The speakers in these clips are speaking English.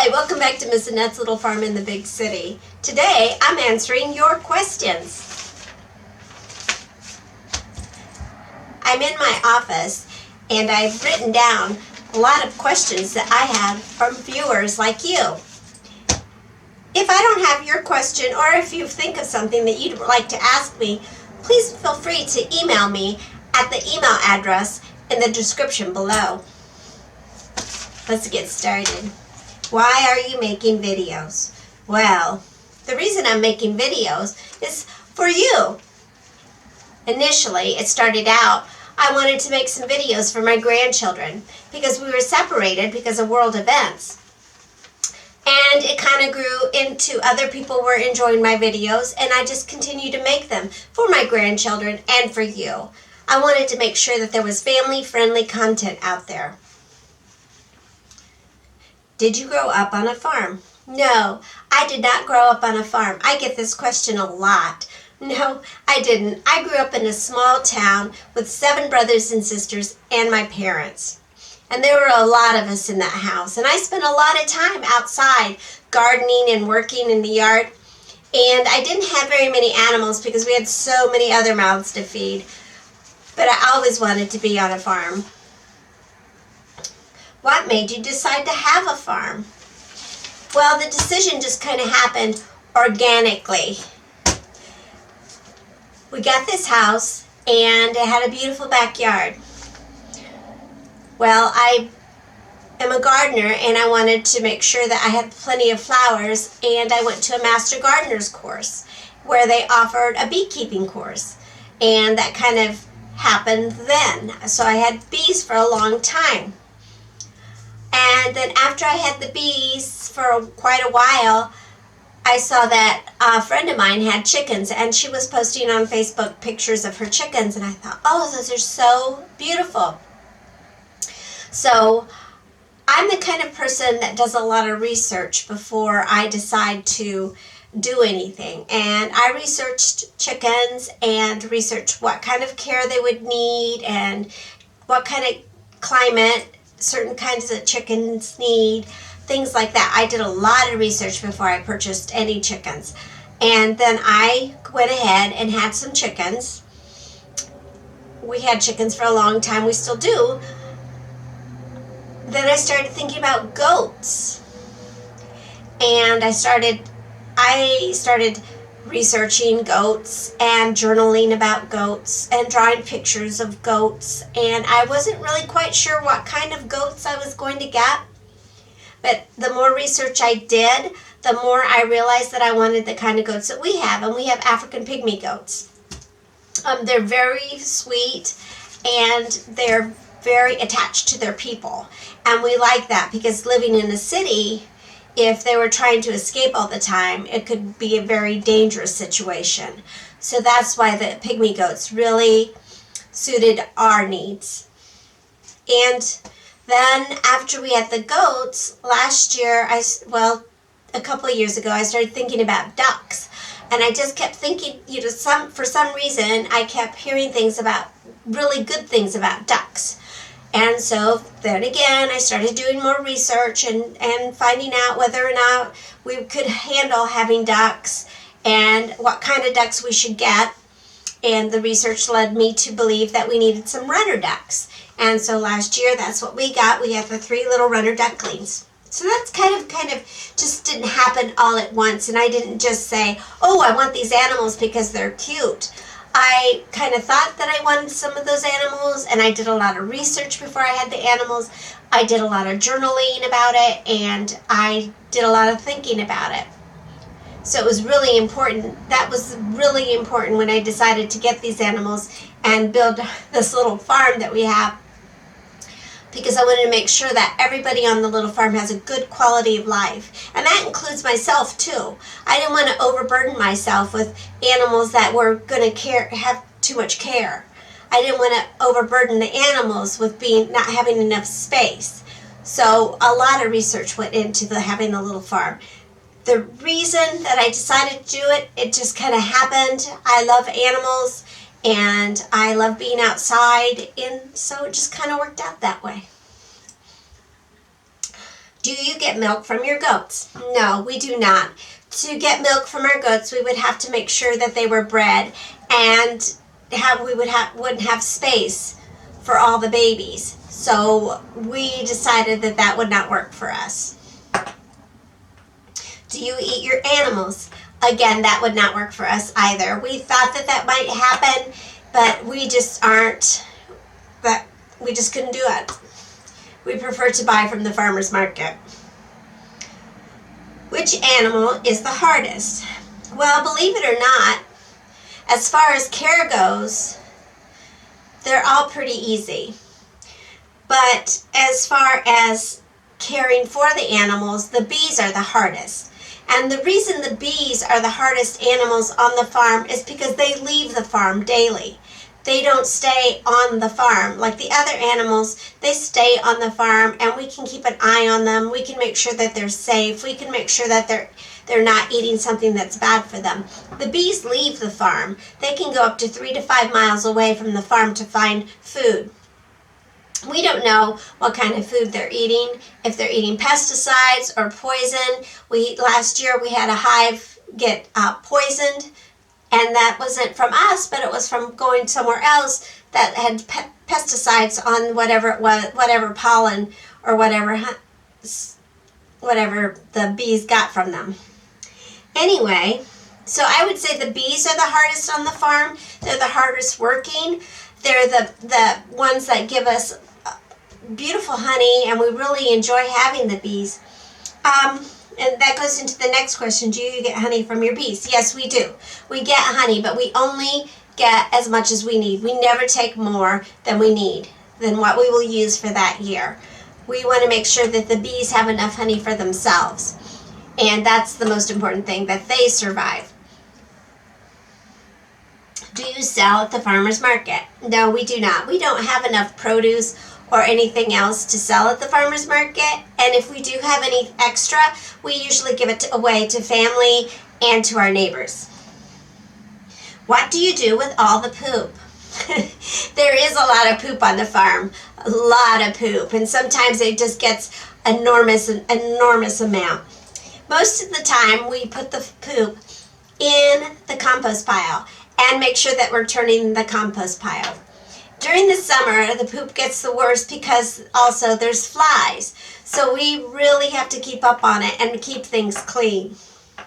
Hi, welcome back to Miss Annette's Little Farm in the Big City. Today, I'm answering your questions. I'm in my office, and I've written down a lot of questions that I have from viewers like you. If I don't have your question, or if you think of something that you'd like to ask me, please feel free to email me at the email address in the description below. Let's get started. Why are you making videos? Well, the reason I'm making videos is for you. Initially, it started out, I wanted to make some videos for my grandchildren because we were separated because of world events. And it kind of grew into other people were enjoying my videos, and I just continued to make them for my grandchildren and for you. I wanted to make sure that there was family-friendly content out there. Did you grow up on a farm? No, I did not grow up on a farm. I get this question a lot. No, I didn't. I grew up in a small town with 7 brothers and sisters and my parents. And there were a lot of us in that house. And I spent a lot of time outside gardening and working in the yard. And I didn't have very many animals because we had so many other mouths to feed. But I always wanted to be on a farm. What made you decide to have a farm? Well, the decision just kind of happened organically. We got this house, and it had a beautiful backyard. Well, I am a gardener, and I wanted to make sure that I had plenty of flowers, and I went to a Master Gardener's course where they offered a beekeeping course, and that kind of happened then. So I had bees for a long time. And then after I had the bees for quite a while, I saw that a friend of mine had chickens, and she was posting on Facebook pictures of her chickens, and I thought, oh, those are so beautiful. So I'm the kind of person that does a lot of research before I decide to do anything. And I researched chickens and researched what kind of care they would need and what kind of climate certain kinds of chickens need, things like that. I did a lot of research before I purchased any chickens. And then I went ahead and had some chickens. We had chickens for a long time. We still do. Then I started thinking about goats. And I started researching goats and journaling about goats and drawing pictures of goats, and I wasn't really quite sure what kind of goats I was going to get, but the more research I did, the more I realized that I wanted the kind of goats that we have, and we have African pygmy goats. They're very sweet, and they're very attached to their people, and we like that because living in a city, if they were trying to escape all the time, it could be a very dangerous situation. So that's why the pygmy goats really suited our needs. And then after we had the goats, last year, a couple of years ago, I started thinking about ducks. And I just kept thinking, for some reason, I kept hearing really good things about ducks. And so then again, I started doing more research and finding out whether or not we could handle having ducks and what kind of ducks we should get. And the research led me to believe that we needed some runner ducks. And so last year, that's what we got. We had the 3 little runner ducklings. So that's kind of just didn't happen all at once. And I didn't just say, oh, I want these animals because they're cute. I kind of thought that I wanted some of those animals, and I did a lot of research before I had the animals. I did a lot of journaling about it, and I did a lot of thinking about it. So it was really important. That was really important when I decided to get these animals and build this little farm that we have, because I wanted to make sure that everybody on the little farm has a good quality of life. And that includes myself too. I didn't want to overburden myself with animals that were going to have too much care. I didn't want to overburden the animals with not having enough space. So a lot of research went into having the little farm. The reason that I decided to do it, it just kind of happened. I love animals, and I love being outside, and so it just kind of worked out that way. Do you get milk from your goats? No, we do not. To get milk from our goats, we would have to make sure that they were bred, and wouldn't have space for all the babies. So we decided that that would not work for us. Do you eat your animals? Again, that would not work for us either. We thought that that might happen, but we just couldn't do it. We prefer to buy from the farmer's market. Which animal is the hardest? Well, believe it or not, as far as care goes, they're all pretty easy. But as far as caring for the animals, the bees are the hardest. And the reason the bees are the hardest animals on the farm is because they leave the farm daily. They don't stay on the farm. Like the other animals, they stay on the farm, and we can keep an eye on them. We can make sure that they're safe. We can make sure that they're not eating something that's bad for them. The bees leave the farm. They can go up to 3 to 5 miles away from the farm to find food. We don't know what kind of food they're eating, if they're eating pesticides or poison. Last year we had a hive get poisoned, and that wasn't from us, but it was from going somewhere else that had pesticides on whatever it was, whatever pollen or whatever the bees got from them. Anyway, so I would say the bees are the hardest on the farm. They're the hardest working. They're the ones that give us beautiful honey, and we really enjoy having the bees. And that goes into the next question. Do you get honey from your bees? Yes, we do. We get honey, but we only get as much as we need. We never take more than we need, than what we will use for that year. We want to make sure that the bees have enough honey for themselves. And that's the most important thing, that they survive. Do you sell at the farmer's market? No, we do not. We don't have enough produce or anything else to sell at the farmer's market. And if we do have any extra, we usually give it away to family and to our neighbors. What do you do with all the poop? There is a lot of poop on the farm. A lot of poop. And sometimes it just gets enormous amount. Most of the time, we put the poop in the compost pile and make sure that we're turning the compost pile. During the summer, the poop gets the worst because also there's flies. So we really have to keep up on it and keep things clean.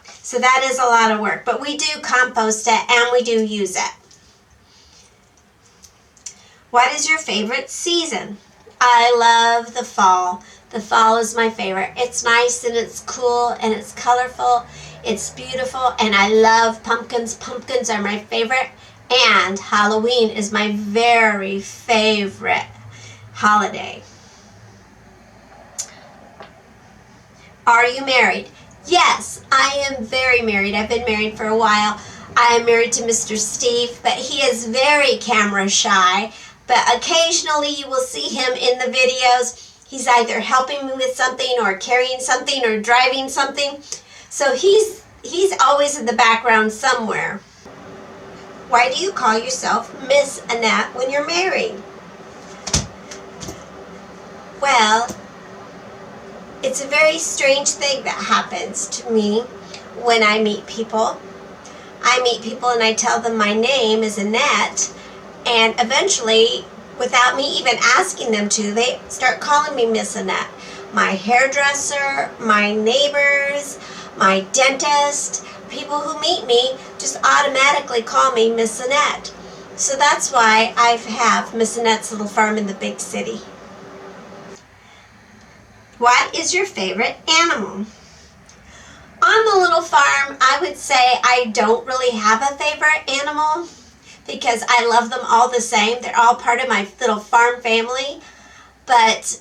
So that is a lot of work. But we do compost it and we do use it. What is your favorite season? I love the fall. The fall is my favorite. It's nice and it's cool and it's colorful. It's beautiful, and I love pumpkins. Pumpkins are my favorite. And Halloween is my very favorite holiday. Are you married? Yes, I am very married. I've been married for a while. I am married to Mr. Steve, but he is very camera shy. But occasionally you will see him in the videos. He's either helping me with something or carrying something or driving something. So he's always in the background somewhere. Why do you call yourself Miss Annette when you're married? Well, it's a very strange thing that happens to me when I meet people. I meet people and I tell them my name is Annette, and eventually, without me even asking them to, they start calling me Miss Annette. My hairdresser, my neighbors, my dentist, people who meet me just automatically call me Miss Annette. So that's why I have Miss Annette's Little Farm in the big city. What is your favorite animal? On the little farm, I would say I don't really have a favorite animal because I love them all the same. They're all part of my little farm family. But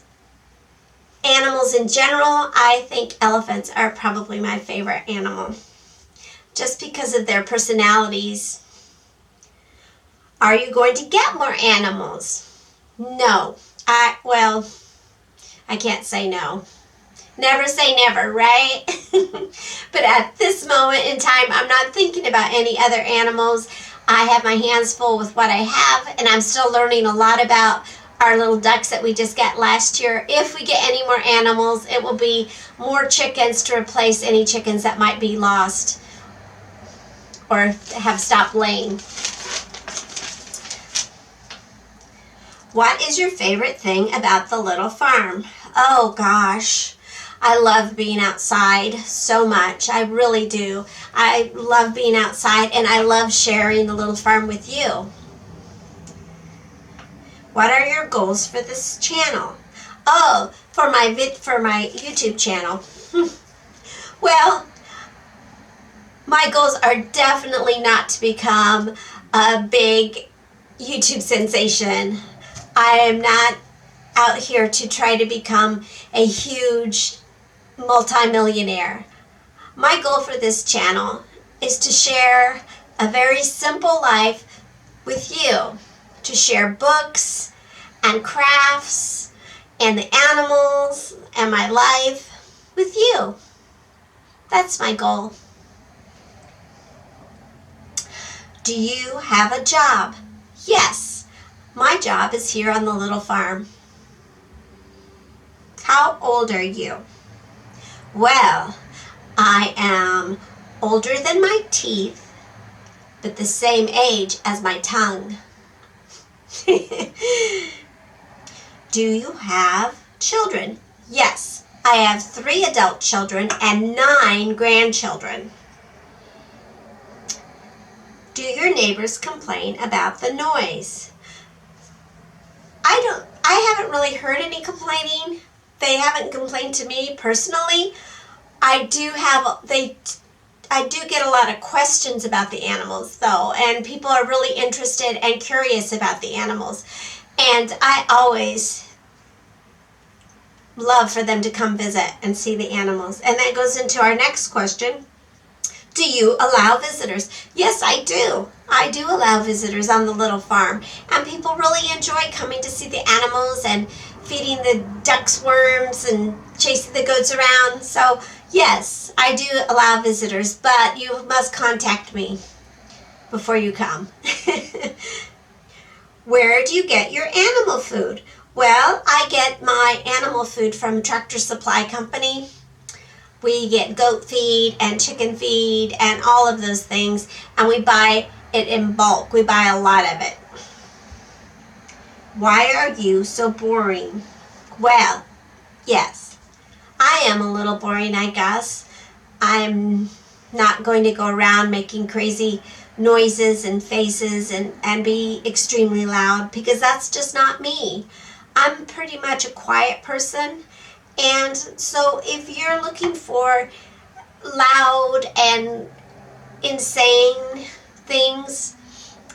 animals in general, I think elephants are probably my favorite animal, just because of their personalities. Are you going to get more animals? No. I can't say no. Never say never, right? But at this moment in time, I'm not thinking about any other animals. I have my hands full with what I have, and I'm still learning a lot about our little ducks that we just got last year. If we get any more animals, it will be more chickens to replace any chickens that might be lost or have stopped laying. What is your favorite thing about the little farm? Oh gosh, I love being outside so much. I really do. I love being outside, and I love sharing the little farm with you. What are your goals for this channel? Oh, for my YouTube channel. Well, my goals are definitely not to become a big YouTube sensation. I am not out here to try to become a huge multimillionaire. My goal for this channel is to share a very simple life with you, to share books and crafts and the animals and my life with you. That's my goal. Do you have a job? Yes, my job is here on the little farm. How old are you? Well, I am older than my teeth, but the same age as my tongue. Do you have children? Yes, I have 3 adult children and 9 grandchildren. Do your neighbors complain about the noise? I haven't really heard any complaining. They haven't complained to me personally. I do get a lot of questions about the animals though, and people are really interested and curious about the animals. And I always love for them to come visit and see the animals. And that goes into our next question. Do you allow visitors? Yes, I do. I do allow visitors on the little farm. And people really enjoy coming to see the animals and feeding the ducks worms and chasing the goats around. So, yes, I do allow visitors, but you must contact me before you come. Where do you get your animal food? Well, I get my animal food from Tractor Supply Company. We get goat feed and chicken feed and all of those things, and we buy it in bulk. We buy a lot of it. Why are you so boring? Well, yes, I am a little boring, I guess. I'm not going to go around making crazy noises and faces and be extremely loud, because that's just not me. I'm pretty much a quiet person. And so if you're looking for loud and insane things,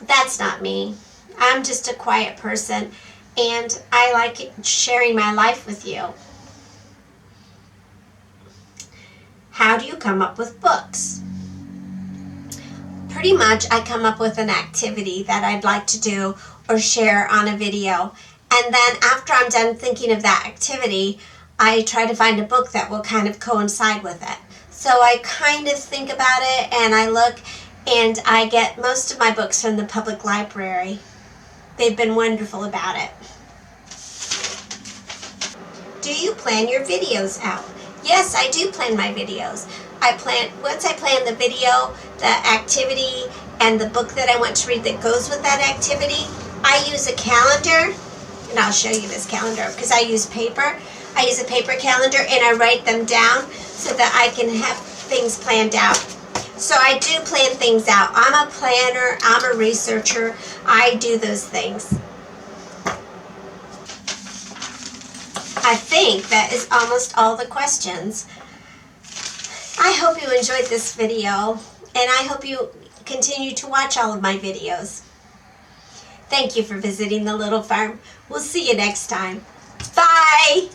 that's not me. I'm just a quiet person, and I like sharing my life with you. How do you come up with books? Pretty much I come up with an activity that I'd like to do or share on a video. And then after I'm done thinking of that activity, I try to find a book that will kind of coincide with it. So I kind of think about it, and I look, and I get most of my books from the public library. They've been wonderful about it. Do you plan your videos out? Yes, I do plan my videos. Once I plan the video, the activity, and the book that I want to read that goes with that activity, I use a calendar, and I'll show you this calendar because I use paper. I use a paper calendar, and I write them down so that I can have things planned out. So I do plan things out. I'm a planner. I'm a researcher. I do those things. I think that is almost all the questions. I hope you enjoyed this video, and I hope you continue to watch all of my videos. Thank you for visiting the little farm. We'll see you next time. Bye!